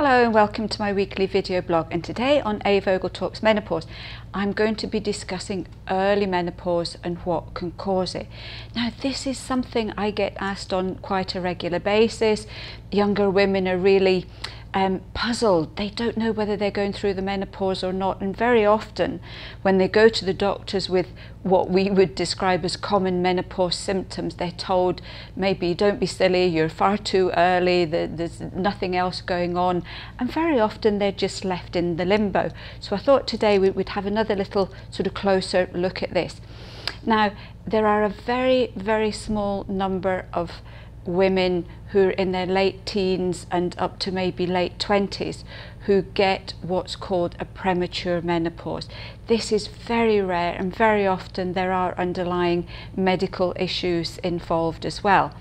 Hello and welcome to my weekly video blog, and today on A.Vogel Talks Menopause I'm going to be discussing early menopause and what can cause it. Now this is something I get asked on quite a regular basis. Younger women are really puzzled. They don't know whether they're going through the menopause or not, and very often when they go to the doctors with what we would describe as common menopause symptoms, they're told maybe don't be silly, you're far too early, there's nothing else going on, and very often they're just left in the limbo. So I thought today we'd have another little sort of closer look at this. Now there are a very small number of women who are in their late teens and up to maybe late 20s who get what's called a premature menopause. This is very rare, and very often there are underlying medical issues involved as well.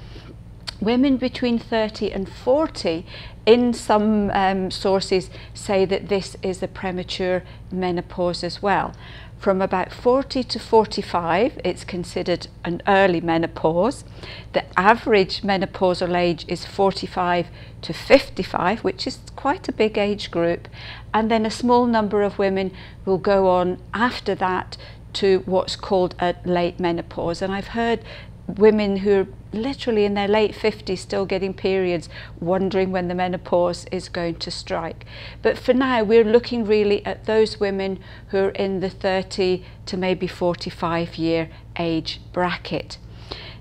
Women between 30 and 40 in some sources say that this is a premature menopause as well. From about 40 to 45 it's considered an early menopause. The average menopausal age is 45 to 55, which is quite a big age group, and then a small number of women will go on after that to what's called a late menopause. And I've heard women who are literally in their late 50s still getting periods, wondering when the menopause is going to strike. But for now we're looking really at those women who are in the 30 to maybe 45 year age bracket.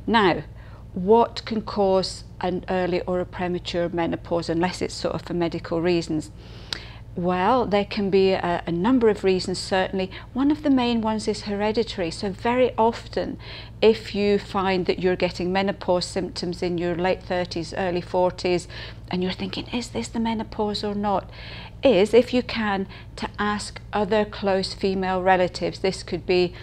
Now what can cause an early or a premature menopause, unless it's sort of for medical reasons? Well, there can be a number of reasons, certainly. One of the main ones is hereditary. So very often if you find that you're getting menopause symptoms in your late 30s, early 40s, and you're thinking, is this the menopause or not? Is, if you can, to ask other close female relatives. This could be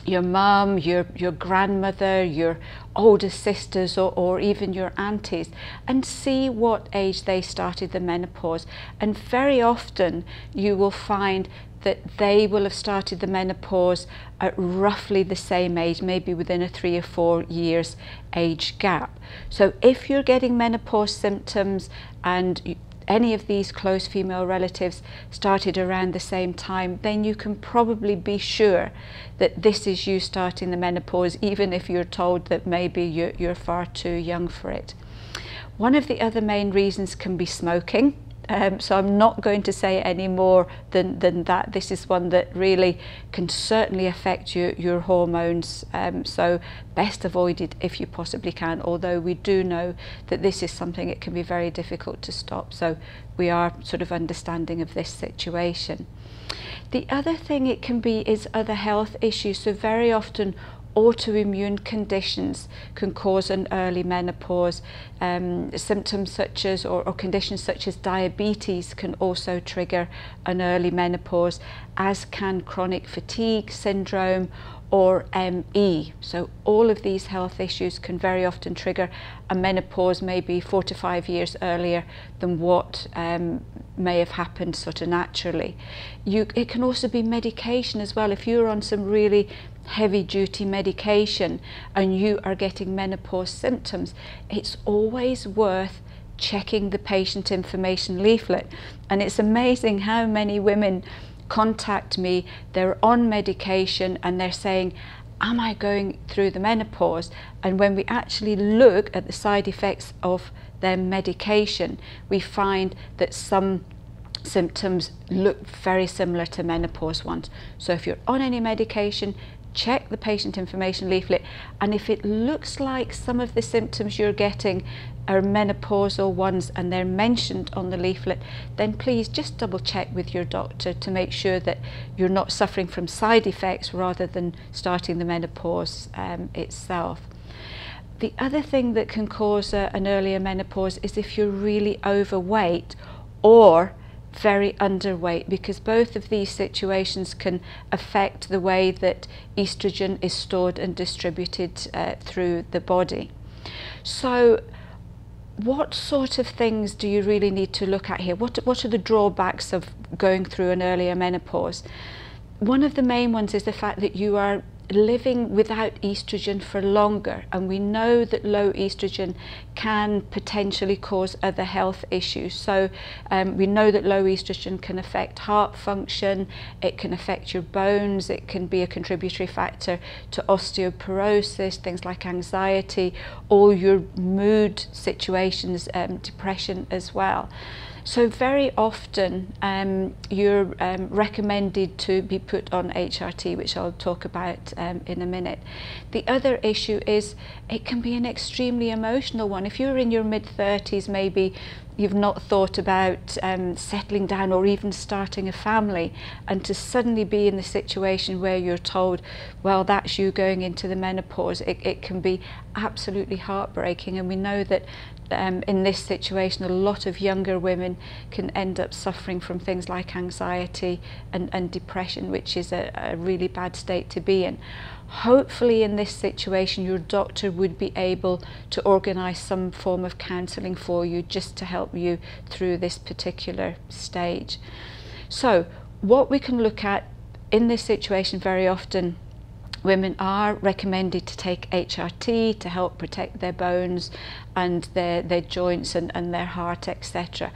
your mum, your grandmother, your older sisters, or even your aunties, and see what age they started the menopause. And very often you will find that they will have started the menopause at roughly the same age, maybe within a 3 or 4 years age gap. So if you're getting menopause symptoms and any of these close female relatives started around the same time, then you can probably be sure that this is you starting the menopause, even if you're told that maybe you're far too young for it. One of the other main reasons can be smoking. So I'm not going to say any more than that. This is one that really can certainly affect your hormones, so best avoid it if you possibly can, although we do know that this is something it can be very difficult to stop, so we are sort of understanding of this situation. The other thing it can be is other health issues. So very often autoimmune conditions can cause an early menopause. Symptoms such as or conditions such as diabetes can also trigger an early menopause, as can chronic fatigue syndrome or ME. So all of these health issues can very often trigger a menopause maybe 4 to 5 years earlier than what may have happened sort of naturally. It can also be medication as well. If you're on some really heavy duty medication and you are getting menopause symptoms, it's always worth checking the patient information leaflet. And it's amazing how many women contact me, they're on medication and they're saying, am I going through the menopause? And when we actually look at the side effects of their medication, we find that some symptoms look very similar to menopause ones. So if you're on any medication, check the patient information leaflet, and if it looks like some of the symptoms you're getting are menopausal ones and they're mentioned on the leaflet, then please just double check with your doctor to make sure that you're not suffering from side effects rather than starting the menopause itself. The other thing that can cause an earlier menopause is if you're really overweight or very underweight, because both of these situations can affect the way that estrogen is stored and distributed through the body. So what sort of things do you really need to look at here? What are the drawbacks of going through an earlier menopause? One of the main ones is the fact that you are living without estrogen for longer, and we know that low estrogen can potentially cause other health issues. So we know that low estrogen can affect heart function, it can affect your bones, it can be a contributory factor to osteoporosis, things like anxiety, all your mood situations, depression as well. So very often you're recommended to be put on HRT, which I'll talk about in a minute. The other issue is it can be an extremely emotional one. If you're in your mid-30s, maybe you've not thought about settling down or even starting a family, and to suddenly be in the situation where you're told, well, that's you going into the menopause, it can be absolutely heartbreaking. And we know that in this situation, a lot of younger women can end up suffering from things like anxiety and depression, which is a really bad state to be in. Hopefully in this situation your doctor would be able to organise some form of counselling for you just to help you through this particular stage. So what we can look at in this situation, very often women are recommended to take HRT to help protect their bones and their joints and their heart, etc.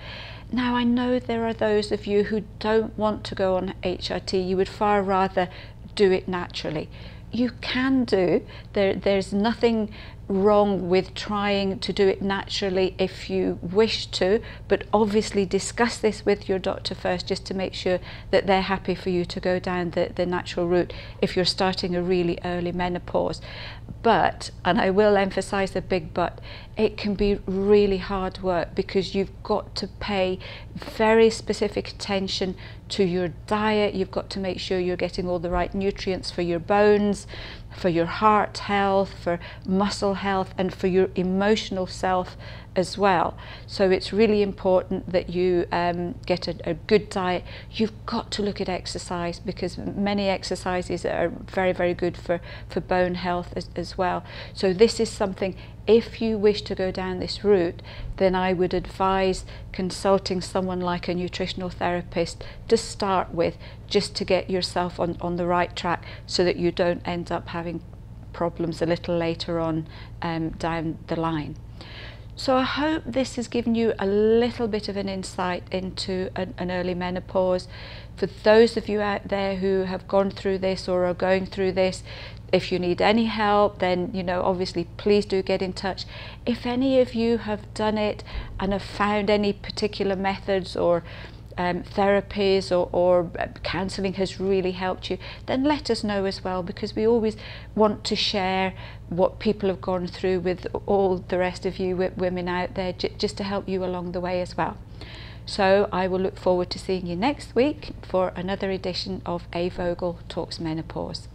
Now, I know there are those of you who don't want to go on HRT. You would far rather do it naturally. You can do. There's nothing wrong with trying to do it naturally if you wish to, but obviously discuss this with your doctor first, just to make sure that they're happy for you to go down the natural route if you're starting a really early menopause. But, and I will emphasize the big but, it can be really hard work, because you've got to pay very specific attention to your diet. You've got to make sure you're getting all the right nutrients for your bones, for your heart health, for muscle health, and for your emotional self as well. So it's really important that you get a good diet. You've got to look at exercise, because many exercises are very, very good for bone health as well. So this is something, if you wish to go down this route, then I would advise consulting someone like a nutritional therapist to start with, just to get yourself on the right track, so that you don't end up having problems a little later on down the line. So I hope this has given you a little bit of an insight into an early menopause. For those of you out there who have gone through this or are going through this, if you need any help, then, you know, obviously please do get in touch. If any of you have done it and have found any particular methods or therapies or counselling has really helped you, then let us know as well, because we always want to share what people have gone through with all the rest of you women out there, just to help you along the way as well. So I will look forward to seeing you next week for another edition of A.Vogel Talks Menopause.